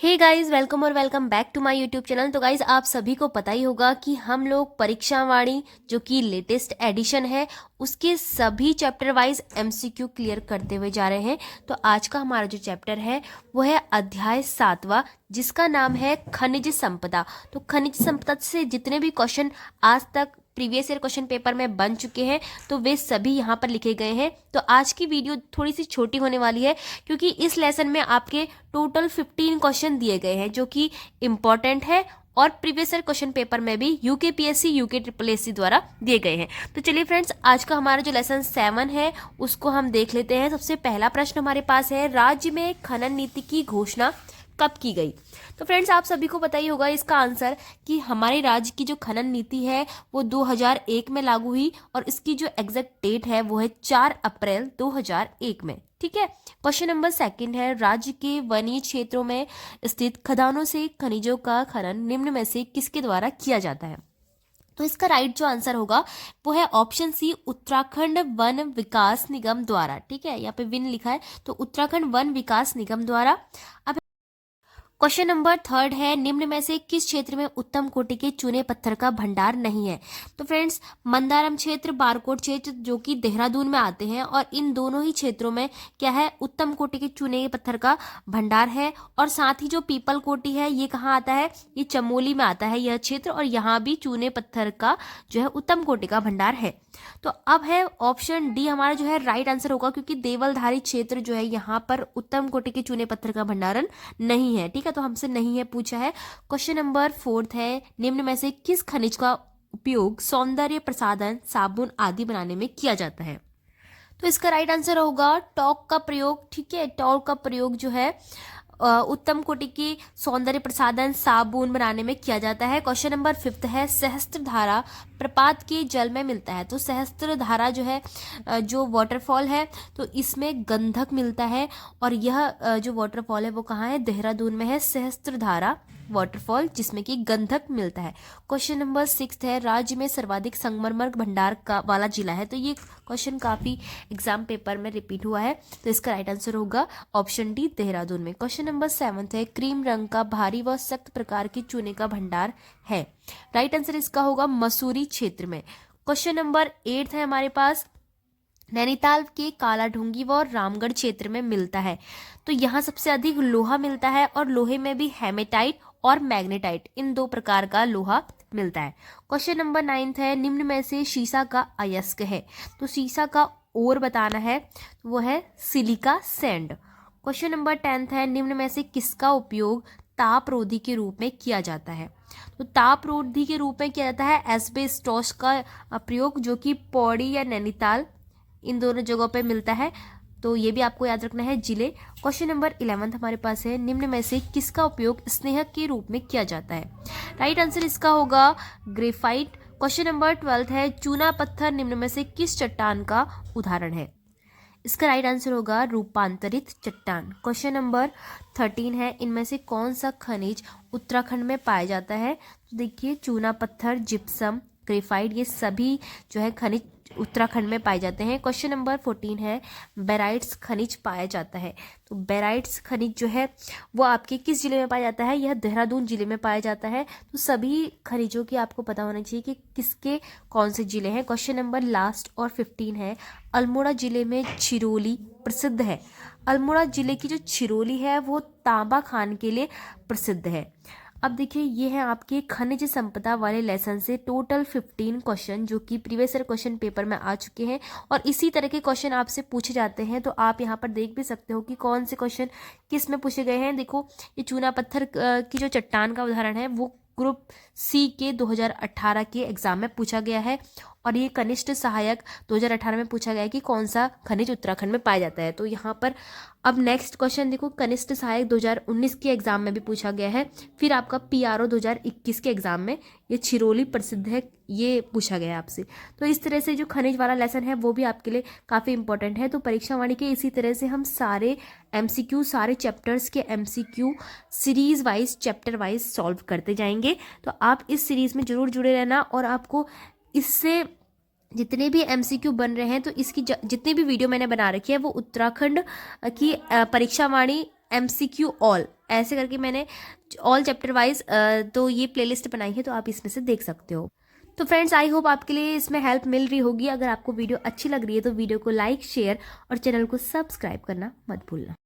हे guys, welcome और welcome back to my YouTube channel. तो guys, आप सभी को पता ही होगा कि हम लोग परीक्षा वाणी जो कि लेटेस्ट एडिशन है उसके सभी चैप्टर वाइज एमसीक्यू क्लियर करते हुए जा रहे हैं। तो आज का हमारा जो चैप्टर है वो है अध्याय 7वां, जिसका नाम है खनिज संपदा। तो खनिज संपदा से जितने भी क्वेश्चन आज तक प्रीवियस ईयर क्वेश्चन पेपर में बन चुके हैं तो वे सभी यहाँ पर लिखे गए हैं। तो आज की वीडियो थोड़ी सी छोटी होने वाली है क्योंकि इस लेसन में आपके टोटल 15 क्वेश्चन दिए गए हैं जो कि इम्पोर्टेंट है और प्रीवियस ईयर क्वेश्चन पेपर में भी यूकेपीएससी यूके ट्रिपल एससी द्वारा दिए गए हैं। तो चलिए फ्रेंड्स, आज का हमारा जो लेसन 7 है उसको हम देख लेते हैं। सबसे पहला प्रश्न हमारे पास है, राज्य में खनन नीति की घोषणा कब की गई? तो फ्रेंड्स, आप सभी को पता ही होगा इसका आंसर कि हमारे राज्य की जो खनन नीति है वो 2001 में लागू हुई और इसकी जो एग्जैक्ट डेट है वो है 4 अप्रैल 2001 में। ठीक है। क्वेश्चन नंबर 2 है, राज्य के वनीय क्षेत्रों में स्थित खदानों से खनिजों का खनन निम्न में से किसके द्वारा किया जाता है? तो इसका राइट जो आंसर होगा वो है ऑप्शन सी, उत्तराखंड वन विकास निगम द्वारा। ठीक है, यहाँ पे विन लिखा है तो उत्तराखंड वन विकास निगम द्वारा। अब क्वेश्चन नंबर 3 है, निम्न में से किस क्षेत्र में उत्तम कोटि के चूने पत्थर का भंडार नहीं है? तो फ्रेंड्स, मंदारम क्षेत्र, बारकोट क्षेत्र जो कि देहरादून में आते हैं और इन दोनों ही क्षेत्रों में क्या है, उत्तम कोटि के चूने पत्थर का भंडार है। और साथ ही जो पीपल कोटि है ये कहाँ आता है? ये चमोली में आता है यह क्षेत्र, और यहाँ भी चूने पत्थर का जो है उत्तम कोटि का भंडार है। तो अब है ऑप्शन डी हमारा जो है राइट आंसर होगा, क्योंकि देवलधारी क्षेत्र जो है यहाँ पर उत्तम कोटि के चूने पत्थर का भंडारण नहीं है। ठीक है, तो हमसे नहीं है पूछा है। क्वेश्चन नंबर 4 है, निम्न में से किस खनिज का उपयोग सौंदर्य प्रसाधन, साबुन आदि बनाने में किया जाता है? तो इसका राइट आंसर होगा टॉक का प्रयोग। ठीक है, टॉक का प्रयोग जो है उत्तम कोटि की सौंदर्य प्रसाधन, साबुन बनाने में किया जाता है। क्वेश्चन नंबर 5 है, सहस्त्रधारा प्रपात के जल में मिलता है। तो सहस्त्रधारा जो है जो वाटरफॉल है तो इसमें गंधक मिलता है और यह जो वाटरफॉल है वो कहाँ है? देहरादून में है सहस्त्रधारा वाटरफॉल, जिसमें कि गंधक मिलता है। क्वेश्चन नंबर 6 है, राज्य में सर्वाधिक संगमरमर भंडार का वाला जिला है। तो ये क्वेश्चन काफी एग्जाम पेपर में रिपीट हुआ है, तो इसका राइट आंसर होगा ऑप्शन डी, देहरादून में। क्वेश्चन नंबर 7 है, क्रीम रंग का भारी व सख्त प्रकार के चूने का भंडार है। राइट आंसर इसका होगा मसूरी क्षेत्र में। क्वेश्चन नंबर 8 है हमारे पास, नैनीताल के कालाढूंगी व रामगढ़ क्षेत्र में मिलता है। तो यहाँ सबसे अधिक लोहा मिलता है और लोहे में भी हेमेटाइट और मैग्नेटाइट, इन 2 प्रकार का लोहा मिलता है। क्वेश्चन नंबर 9 है, निम्न में से सीसा का अयस्क है। तो सीसा का और बताना है, वो है सिलिका सैंड। क्वेश्चन नंबर 10 है, निम्न में से किसका उपयोग तापरोधी के रूप में किया जाता है? तो तापरोधी के रूप में किया जाता है एस्बेस्टॉस का प्रयोग, जो कि पौड़ी या नैनीताल इन दोनों जगहों पे मिलता है। तो ये भी आपको याद रखना है जिले। क्वेश्चन नंबर 11 हमारे पास है, निम्न में से किसका उपयोग स्नेहक के रूप में किया जाता है? राइट आंसर इसका होगा ग्रेफाइट। क्वेश्चन नंबर 12 है, चूना पत्थर निम्न में से किस चट्टान का उदाहरण है? इसका राइट आंसर होगा रूपांतरित चट्टान। क्वेश्चन नंबर 13 है, इनमें से कौन सा खनिज उत्तराखंड में पाया जाता है? तो देखिए, चूना पत्थर, जिप्सम, ग्रेफाइट, ये सभी जो है खनिज उत्तराखंड में पाए जाते हैं। क्वेश्चन नंबर 14 है, बेराइट्स खनिज पाया जाता है। तो बेराइट्स खनिज जो है वो आपके किस जिले में पाया जाता है? यह देहरादून जिले में पाया जाता है। तो सभी खनिजों की आपको पता होना चाहिए कि किसके कौन से जिले हैं। क्वेश्चन नंबर लास्ट और 15 है, अल्मोड़ा जिले में छिरोली प्रसिद्ध है। अल्मोड़ा जिले की जो छिरोली है वो तांबा खान के लिए प्रसिद्ध है। अब देखिए, ये है आपके खनिज संपदा वाले लेसन से टोटल 15 क्वेश्चन जो कि प्रीवियस ईयर क्वेश्चन पेपर में आ चुके हैं और इसी तरह के क्वेश्चन आपसे पूछे जाते हैं। तो आप यहाँ पर देख भी सकते हो कि कौन से क्वेश्चन किस में पूछे गए हैं। देखो, ये चूना पत्थर की जो चट्टान का उदाहरण है वो ग्रुप सी के 2018 के एग्जाम में पूछा गया है और ये कनिष्ठ सहायक 2018 में पूछा गया है कि कौन सा खनिज उत्तराखंड में पाया जाता है। तो यहाँ पर अब नेक्स्ट क्वेश्चन देखो, कनिष्ठ सहायक 2019 के एग्जाम में भी पूछा गया है। फिर आपका पीआरओ 2021 के एग्जाम में ये छिरोली प्रसिद्ध है, ये पूछा गया है आपसे। तो इस तरह से जो खनिज वाला लेसन है वो भी आपके लिए काफ़ी इंपॉर्टेंट है। तो परीक्षा वाणी के इसी तरह से हम सारे एमसीक्यू, सारे चैप्टर्स के MCQ series wise, chapter wise solve करते जाएंगे। तो आप इस सीरीज में जरूर जुड़े रहना और आपको इससे जितने भी एमसीक्यू बन रहे हैं तो इसकी जितनी भी वीडियो मैंने बना रखी है वो उत्तराखंड की परीक्षा वाणी MCQ ऑल, ऐसे करके मैंने ऑल चैप्टर वाइज तो ये प्लेलिस्ट बनाई है, तो आप इसमें से देख सकते हो। तो फ्रेंड्स, आई होप आपके लिए इसमें हेल्प मिल रही होगी। अगर आपको वीडियो अच्छी लग रही है तो वीडियो को लाइक, शेयर और चैनल को सब्सक्राइब करना मत भूलना।